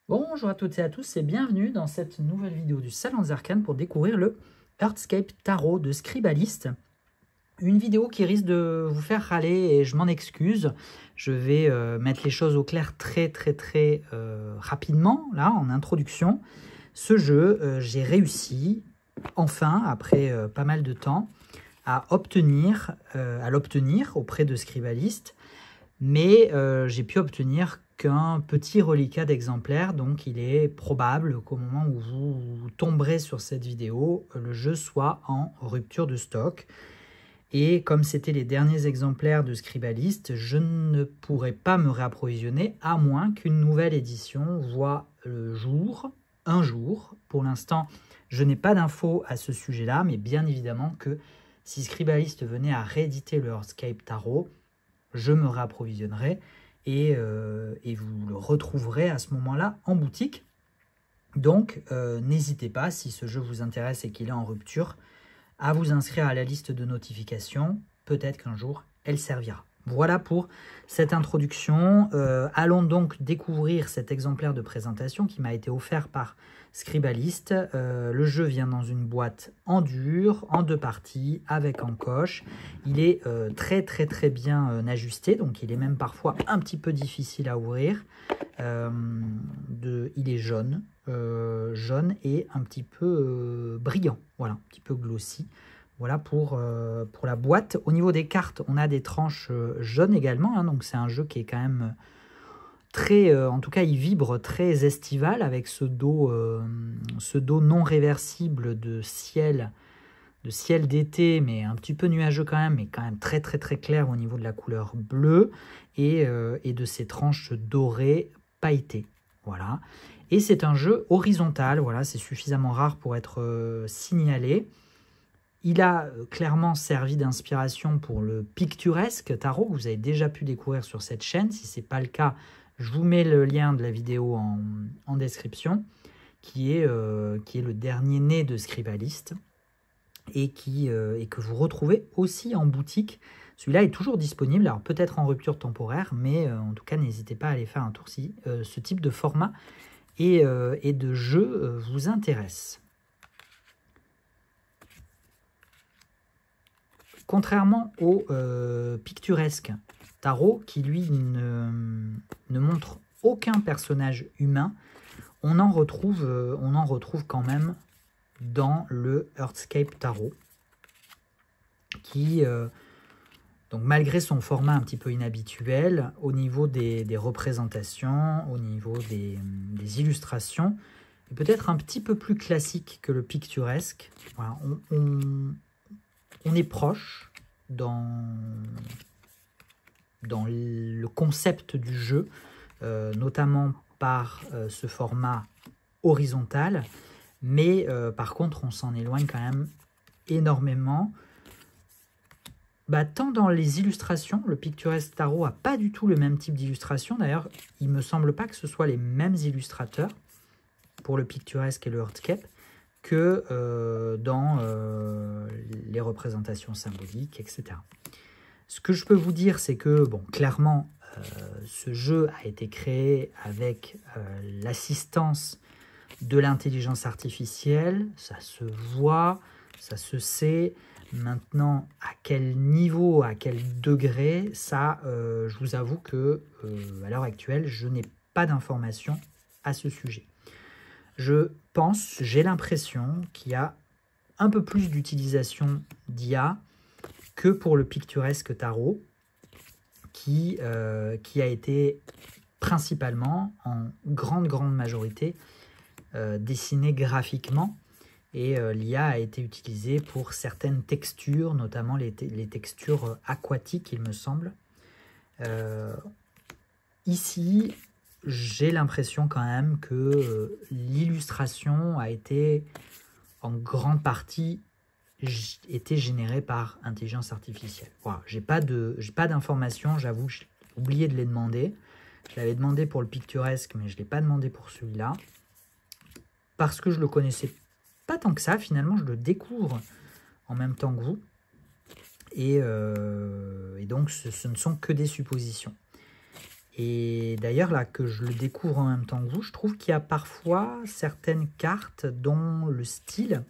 Bonjour à toutes et à tous et bienvenue dans cette nouvelle vidéo du Salon des Arcanes pour découvrir le Heartscape Tarot de Scribalist. Une vidéo qui risque de vous faire râler et je m'en excuse. Je vais mettre les choses au clair très rapidement, là, en introduction. Ce jeu, j'ai réussi, enfin, après pas mal de temps, à l'obtenir auprès de Scribalist. Mais j'ai pu obtenir qu'un petit reliquat d'exemplaires, donc il est probable qu'au moment où vous tomberez sur cette vidéo, le jeu soit en rupture de stock. Et comme c'était les derniers exemplaires de Scribalist, je ne pourrai pas me réapprovisionner à moins qu'une nouvelle édition voie le jour, un jour. Pour l'instant, je n'ai pas d'infos à ce sujet-là, mais bien évidemment que si Scribalist venait à rééditer le Heartscape Tarot, je me réapprovisionnerai et vous le retrouverez à ce moment-là en boutique. Donc, n'hésitez pas, si ce jeu vous intéresse et qu'il est en rupture, à vous inscrire à la liste de notifications. Peut-être qu'un jour, elle servira. Voilà pour cette introduction. Allons donc découvrir cet exemplaire de présentation qui m'a été offert par Scribalist. Le jeu vient dans une boîte en dur, en 2 parties, avec encoche. Il est très bien ajusté, donc il est même parfois un petit peu difficile à ouvrir. Il est jaune et un petit peu brillant, voilà, un petit peu glossy. Voilà pour la boîte. Au niveau des cartes, on a des tranches jaunes également, hein, donc c'est un jeu qui est quand même très, en tout cas il vibre très estival avec ce dos non réversible de ciel d'été, mais un petit peu nuageux quand même, mais quand même très clair au niveau de la couleur bleue et de ces tranches dorées pailletées. Voilà. Et c'est un jeu horizontal, voilà, c'est suffisamment rare pour être signalé. Il a clairement servi d'inspiration pour le Picturesque Tarot que vous avez déjà pu découvrir sur cette chaîne. Si ce n'est pas le cas, je vous mets le lien de la vidéo en description, qui est le dernier né de Scribalist et que vous retrouvez aussi en boutique. Celui-là est toujours disponible, alors peut-être en rupture temporaire, mais en tout cas, n'hésitez pas à aller faire un tour si ce type de format et de jeu vous intéresse. Contrairement au Picturesque Tarot, qui lui ne montre aucun personnage humain, on en retrouve quand même dans le Heartscape Tarot, qui, donc malgré son format un petit peu inhabituel, au niveau des représentations, au niveau des illustrations, est peut-être un petit peu plus classique que le Picturesque. Voilà, on est proche dans le concept du jeu, notamment par ce format horizontal, mais par contre on s'en éloigne quand même énormément. Tant dans les illustrations, le Picturesque Tarot n'a pas du tout le même type d'illustration. D'ailleurs, il ne me semble pas que ce soit les mêmes illustrateurs pour le Picturesque et le Heartscape que dans les représentations symboliques, etc. Ce que je peux vous dire, c'est que, bon, clairement, ce jeu a été créé avec l'assistance de l'intelligence artificielle. Ça se voit, ça se sait. Maintenant, à quel niveau, à quel degré, ça, je vous avoue que à l'heure actuelle, je n'ai pas d'informations à ce sujet. Je pense, j'ai l'impression qu'il y a un peu plus d'utilisation d'IA que pour le Picturesque Tarot, qui a été principalement, en grande majorité, dessiné graphiquement. Et l'IA a été utilisée pour certaines textures, notamment les textures aquatiques, il me semble. Ici, j'ai l'impression quand même que l'illustration a été en grande partie générée par intelligence artificielle. Voilà, j'ai pas d'informations, j'avoue, j'ai oublié de les demander. Je l'avais demandé pour le Picturesque, mais je ne l'ai pas demandé pour celui-là. Parce que je le connaissais pas tant que ça, finalement, je le découvre en même temps que vous. Et donc, ce ne sont que des suppositions. Et d'ailleurs, là que je le découvre en même temps que vous, je trouve qu'il y a parfois certaines cartes dont le style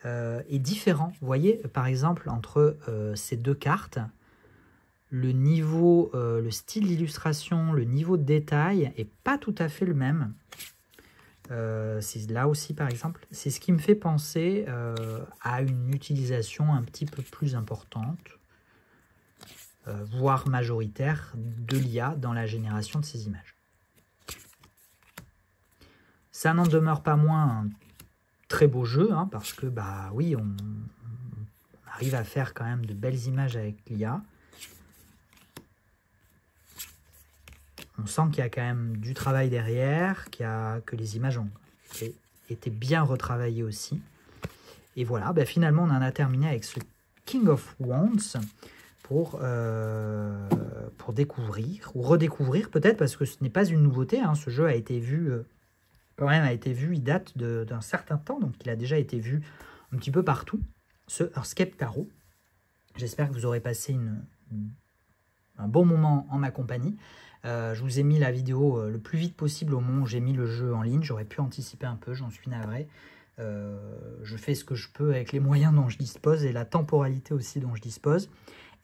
est différent. Vous voyez, par exemple, entre ces deux cartes, le niveau, le style d'illustration, le niveau de détail est pas tout à fait le même. Là aussi, par exemple, c'est ce qui me fait penser à une utilisation un petit peu plus importante, voire majoritaire, de l'IA dans la génération de ces images. Ça n'en demeure pas moins un très beau jeu, hein, parce que, bah oui, on arrive à faire quand même de belles images avec l'IA. On sent qu'il y a quand même du travail derrière, que les images ont été bien retravaillées aussi. Et voilà, bah finalement, on en a terminé avec ce King of Wands pour découvrir, ou redécouvrir peut-être, parce que ce n'est pas une nouveauté. Hein, ce jeu a été vu, quand même, il date d'un certain temps, donc il a déjà été vu un petit peu partout. Ce Earthscape Tarot. J'espère que vous aurez passé un bon moment en ma compagnie. Je vous ai mis la vidéo le plus vite possible au moment où j'ai mis le jeu en ligne. J'aurais pu anticiper un peu, j'en suis navré. Je fais ce que je peux avec les moyens dont je dispose et la temporalité aussi dont je dispose.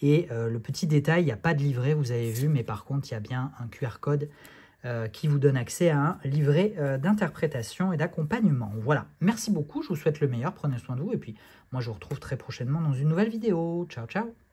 Et le petit détail, il n'y a pas de livret, vous avez vu, mais par contre, il y a bien un QR code qui vous donne accès à un livret d'interprétation et d'accompagnement. Voilà, merci beaucoup, je vous souhaite le meilleur, prenez soin de vous. Et puis, moi, je vous retrouve très prochainement dans une nouvelle vidéo. Ciao, ciao!